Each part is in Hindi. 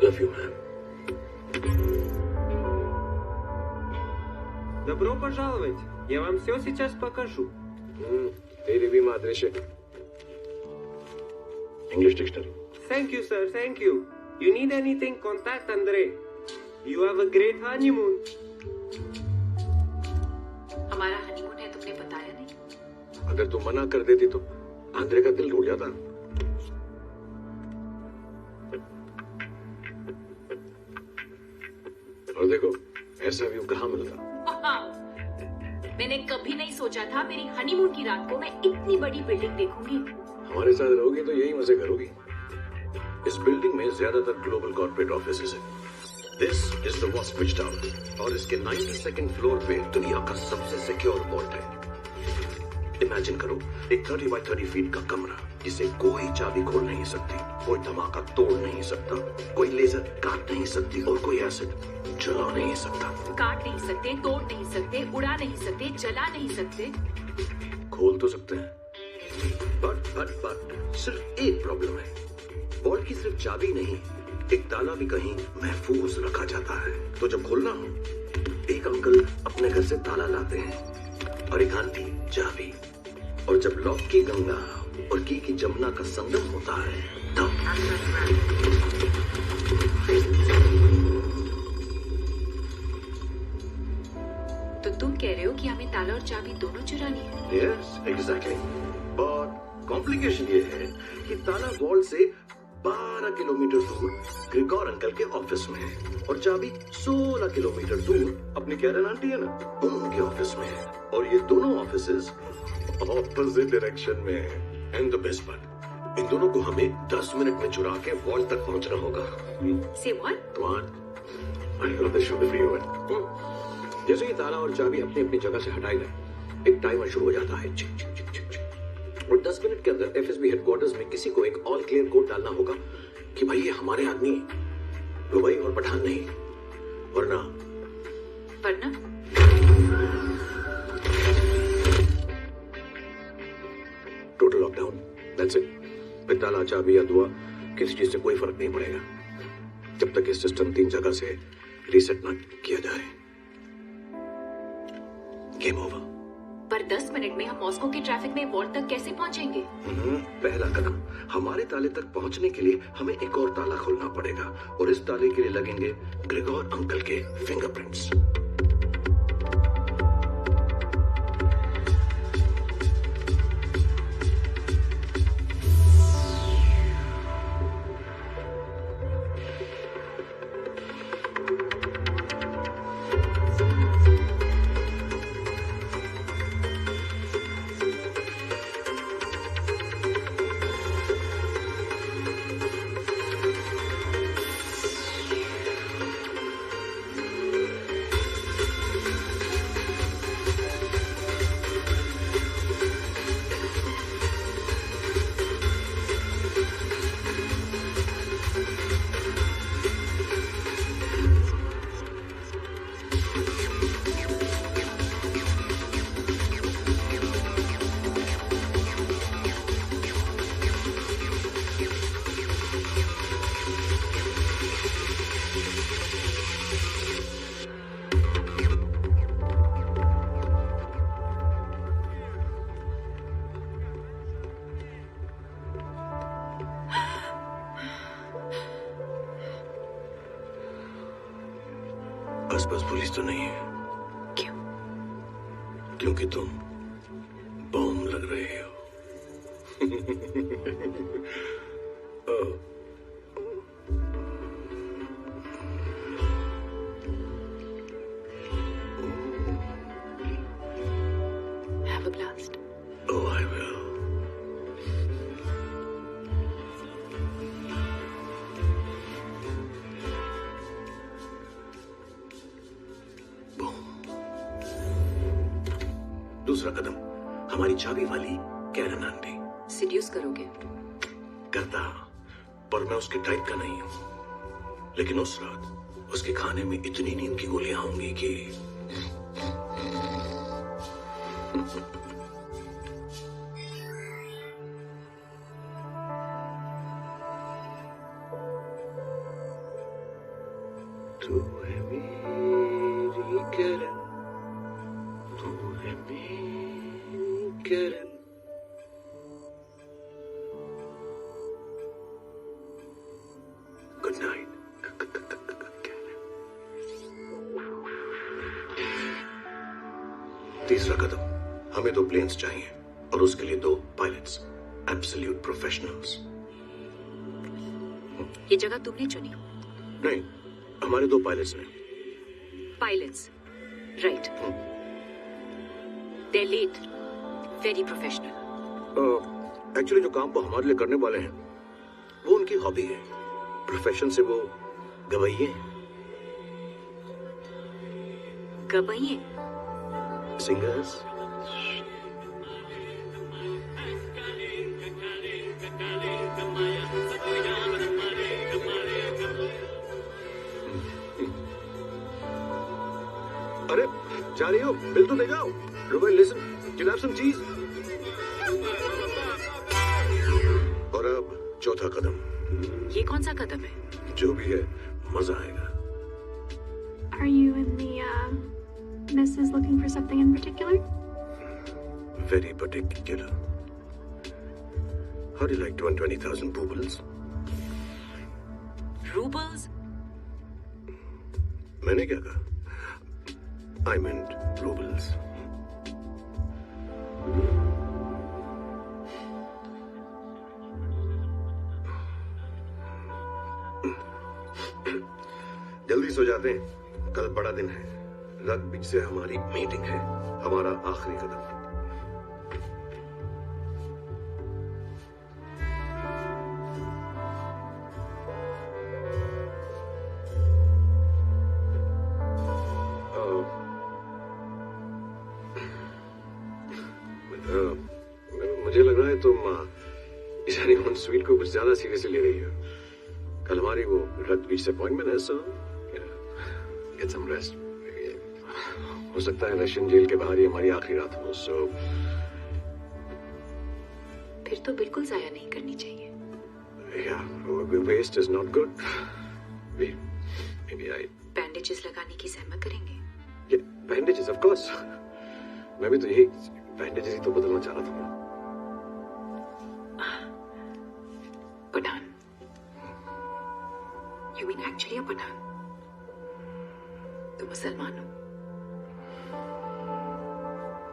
Love you, man. Добро пожаловать. Я вам все сейчас покажу. तेरी भी मादृश्य. English dictionary. Thank you, sir. Thank you. You need anything, contact Andre. You have a great honeymoon. हमारा हनीमून है, तुमने बताया नहीं। अगर तू मना कर देती तो आंद्रे का दिल टूट जाता। और देखो ऐसा व्यू कहाँ मिलता। मैंने कभी नहीं सोचा था मेरी हनीमून की रात को मैं इतनी बड़ी बिल्डिंग देखूंगी। हमारे साथ रहोगी तो यही मजे करोगी। इस बिल्डिंग में ज्यादातर ग्लोबल कॉर्पोरेट ऑफिसेज हैं। दिस इज द वॉस्पिच टावर और इसके 92nd फ्लोर पे दुनिया का सबसे सिक्योर वॉल्ट है। इमेजिन करो एक 30 बाय 30 फीट का कमरा जिसे कोई चाबी खोल नहीं सकती, कोई धमाका तोड़ नहीं सकता, कोई लेजर काट नहीं सकती और कोई एसिड जला नहीं सकता। काट नहीं सकते, तोड़ नहीं सकते, उड़ा नहीं सकते, जला नहीं सकते। खोल तो सकते हैं, बट सिर्फ एक प्रॉब्लम है। वॉल्ट की सिर्फ चाबी नहीं, एक ताला भी कहीं महफूज रखा जाता है। तो जब खोलना हो, एक अंकल अपने घर से ताला लाते हैं और एक आंटी चाबी। और जब लॉक की गंगा और की जमुना का संगम होता है तब तो तुम कह रहे हो कि हमें ताला और चाबी दोनों चुरानी है? Yes exactly. बट कॉम्प्लिकेशन ये है कि ताला वॉल्ट से 12 किलोमीटर दूर ग्रिगोर अंकल के ऑफिस में है और चाबी 16 किलोमीटर दूर अपनी कैरन आंटी है ना, उनके ऑफिस में है। और ये दोनों ऑफिसेज ऑपोजिट डायरेक्शन में है। एंड द बेस्ट पार्ट, इन दोनों को हमें 10 मिनट में चुरा के वॉल्ट तक पहुंचना होगा। Say what? I know the sugar for you. जैसे ही ताला और चाबी अपनी अपनी जगह से हटाई गए, एक टाइमर शुरू हो जाता है। चिक चिक चिक चिक चिक। और 10 मिनट के अंदर एफएसबी हेडक्वार्टर्स में किसी को एक ऑल क्लियर कोड डालना होगा कि भाई ये हमारे आदमी है, दुबई और पठान नहीं, वरना टोटल लॉकडाउन। That's it. फिर ताला चाबी या दुआ किसी चीज से कोई फर्क नहीं पड़ेगा जब तक ये सिस्टम 3 जगह से रीसेट ना किया जाए। Game over. पर 10 मिनट में हम मॉस्को के ट्रैफिक में वॉल्ट तक कैसे पहुंचेंगे? पहला कदम, हमारे ताले तक पहुंचने के लिए हमें एक और ताला खोलना पड़ेगा और इस ताले के लिए लगेंगे ग्रिगोर अंकल के फिंगरप्रिंट्स। आसपास पुलिस तो नहीं है। क्यों? क्योंकि तुम बॉम्ब लग रहे हो। Have a blast. Oh, I will. दूसरा कदम, हमारी चाबी वाली कैरन आंटी। सिड्यूस करोगे? करता, पर मैं उसके टाइप का नहीं हूं। लेकिन उस रात उसके खाने में इतनी नींद की गोलियां होंगी कि तू है मेरी किरण, तू है मेरी किरण। Good night. तीसरा कदम, हमें 2 प्लेन्स चाहिए और उसके लिए 2 पायलट्स, एब्सोल्यूट प्रोफेशनल्स। ये जगह तुमने चुनी? नहीं, हमारे 2 पायलट्स ने। Pilots, right. They're late, very professional. Actually जो काम वो हमारे लिए करने वाले हैं वो उनकी हॉबी है। प्रोफेशन से वो गवैये हैं। गवैये? सिंगर्स। अरे जा रही हो? बिल तो दे जाओ। Rubel, listen, can have some cheese? और अब चौथा कदम। ये कौन सा कदम है? जो भी है, मजा आएगा। Are you and the missus looking for something in particular? Very particular. How do you like 120,000 rubles? Rubles? मैंने क्या कहा? I meant rubles. जल्दी सो जाते हैं, कल बड़ा दिन है। रग बीच से हमारी मीटिंग है, हमारा आखिरी कदम। मुझे लग रहा है तुम इस हनीमून स्वीट को कुछ ज्यादा सीरियसली ले रही हो। कल हमारी वो रग बीच से अपॉइंटमेंट है, सो गेट सम रेस्ट। हो सकता है रशियन जेल के बाहर ही हमारी आखिरी रात हो, सो फिर तो बिल्कुल जाया नहीं करनी चाहिए। या waste is not good. Maybe I bandages लगाने की सहमत करेंगे? ये बैंडेजेस, ऑफ कोर्स। मैं भी तो यही बैंडेजेस ही तो बदलना चाह रहा था। Pathan? You mean actually a Pathan? तुम मुसलमान हो?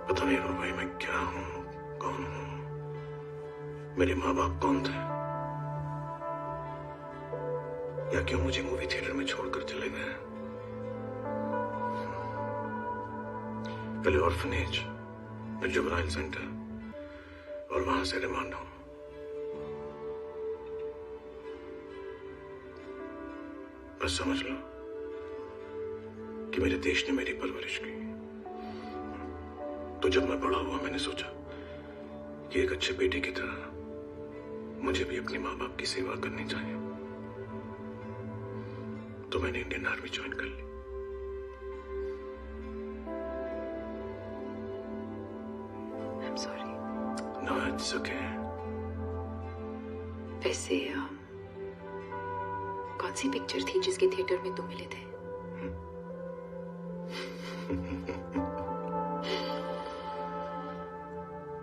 पता नहीं रो भाई, मैं क्या हूँ, कौन हूँ, मेरे माँ बाप कौन थे, या क्यों मुझे मूवी थिएटर में छोड़कर चले गए। पहले ऑर्फनेज, फिर जुवेनाइल सेंटर और वहां से रिमांड होम। बस समझ लो कि मेरे देश ने मेरी परवरिश की। तो जब मैं बड़ा हुआ, मैंने सोचा कि एक अच्छे बेटे की तरह मुझे भी अपने माँ बाप की सेवा करनी चाहिए। तो मैंने इंडियन आर्मी ज्वाइन कर ली। I'm sorry. No, it's okay. वैसे कौन सी पिक्चर थी जिसके थिएटर में तुम मिले थे?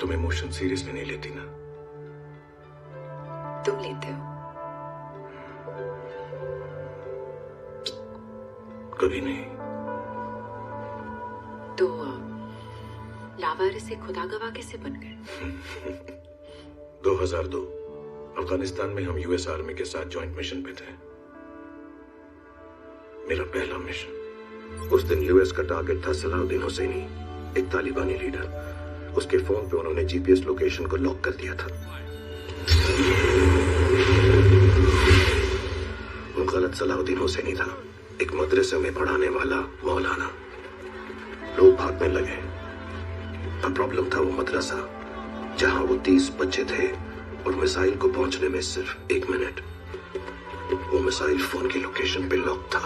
तुम इमोशन सीरियसली नहीं लेती ना? तुम लेते हो? कभी नहीं। तो लावारिस से खुदा गवाह कैसे बन गए? 2002 अफगानिस्तान में हम यूएस आर्मी के साथ जॉइंट मिशन पे थे। मेरा पहला मिशन। उस दिन यूएस का टारगेट था सलाउद्दीन हुसैनी, एक तालिबानी लीडर। उसके फोन पे उन्होंने जीपीएस लोकेशन को लॉक कर दिया था। वो गलत सलाउद्दीन हुसैनी था, एक मदरसे में पढ़ाने वाला मौलाना। लोग भागने लगे। अब प्रॉब्लम था वो मदरसा जहां वो 30 बच्चे थे और मिसाइल को पहुंचने में सिर्फ 1 मिनट। वो मिसाइल फोन की लोकेशन पे लॉक था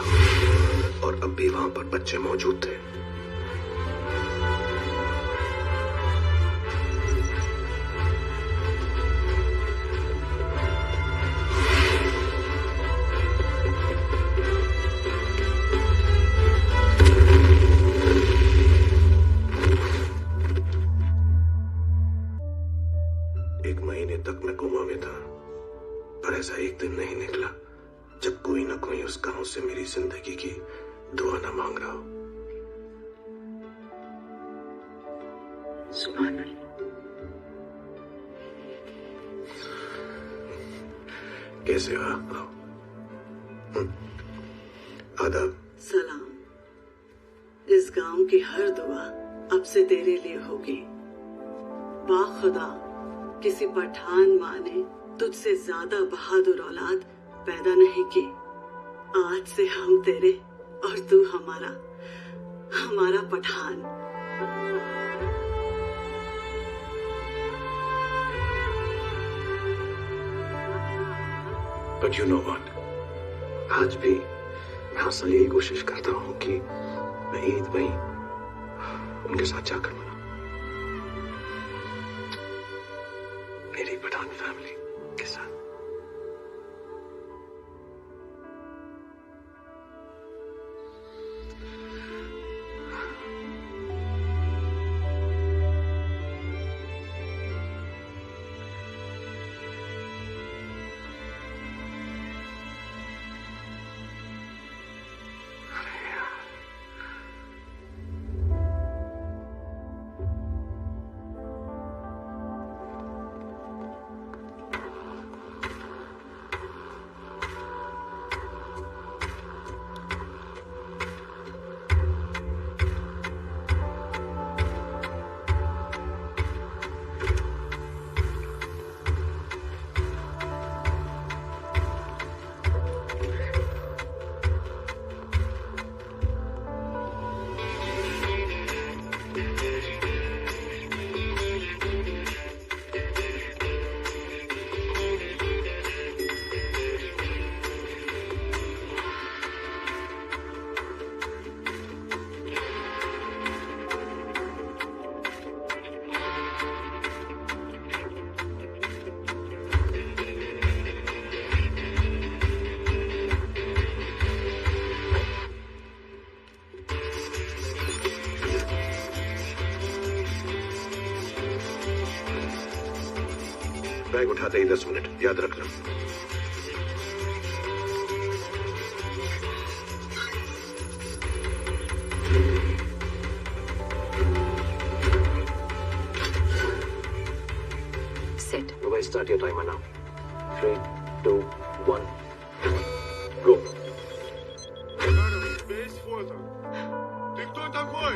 और अब भी वहां पर बच्चे मौजूद थे। एक दिन नहीं निकला जब कोई ना कोई उस गांव से मेरी जिंदगी की दुआ ना मांग रहा हो। सुभान अल्लाह। कैसे हो आप? आदाब। सलाम। इस गांव की हर दुआ अब से तेरे लिए होगी। बाखुदा किसी पठान माँ ने तुझसे ज्यादा बहादुर औलाद पैदा नहीं की। आज से हम तेरे और तू हमारा Pathan. But you know what? आज भी मैं हर साल यही कोशिश करता हूँ कि मैं ईद वहीं उनके साथ जाकर मनाऊं, मेरी पठान फैमिली के साथ। बैग उठाते ही 10 मिनट, याद रखना। Set. Rubai, start your timer now. 3, 2, 1. Go. Весь фото. Ты кто такой?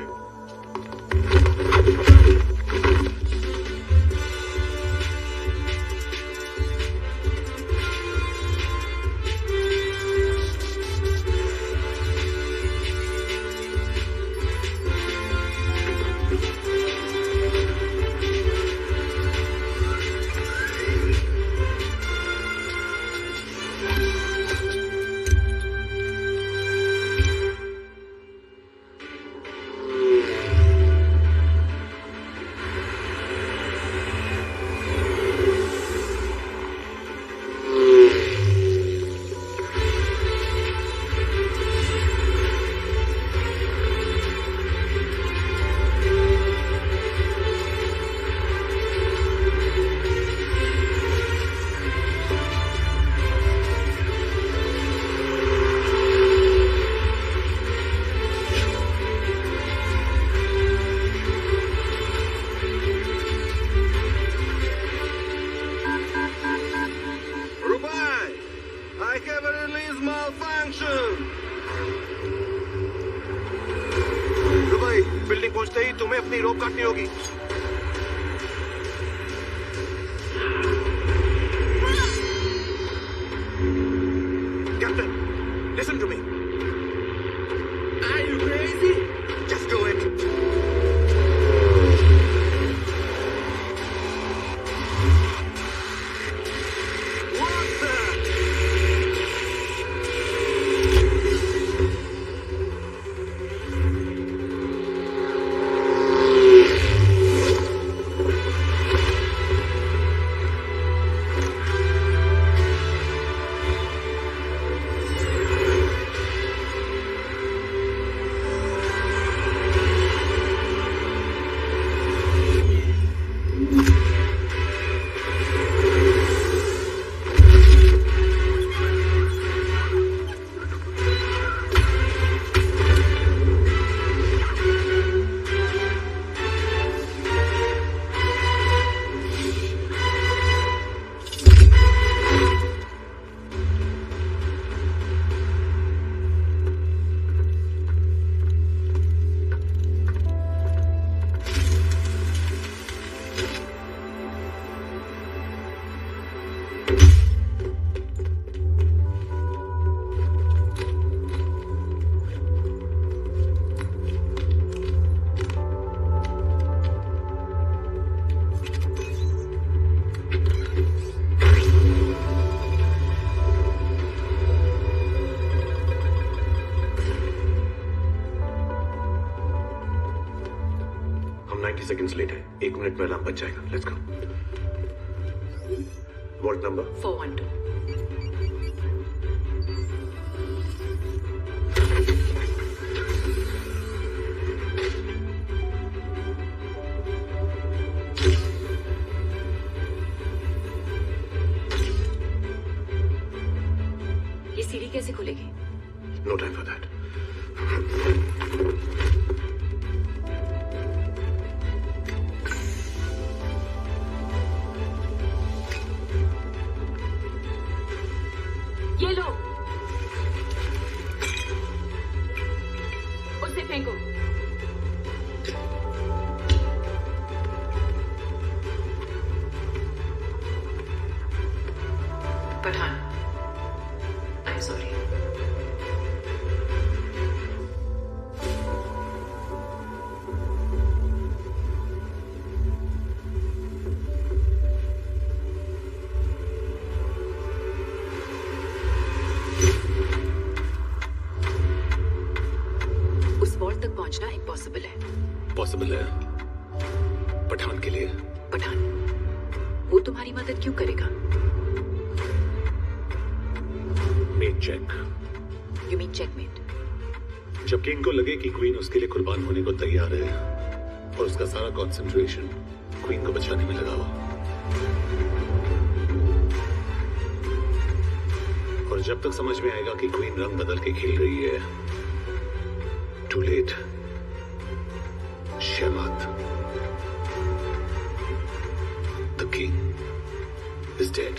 Building पहुंचते ही तुम्हें अपनी रोप काटनी होगी। Captain, listen to me. Are you crazy? Just do it. What the? 30 seconds late है, 1 मिनट में अलार्म बच जाएगा. Let's go. Vault number 412. ये सीढ़ी कैसे खुलेगी? No time for that. ये लो, उसे फेंको. Pathan, I am sorry. उस वॉल तक पहुंचना इम्पॉसिबल है. पॉसिबल है पठान के लिए. पठान, वो तुम्हारी मदद क्यों करेगा? Mate check. You mean checkmate? जब किंग को लगे कि क्वीन उसके लिए कुर्बान होने को तैयार है और उसका सारा कंसंट्रेशन क्वीन को बचाने में लगा हुआ, और जब तक समझ में आएगा कि क्वीन रंग बदल के खेल रही है, टू लेट. शहमाद, द किंग इज डेड.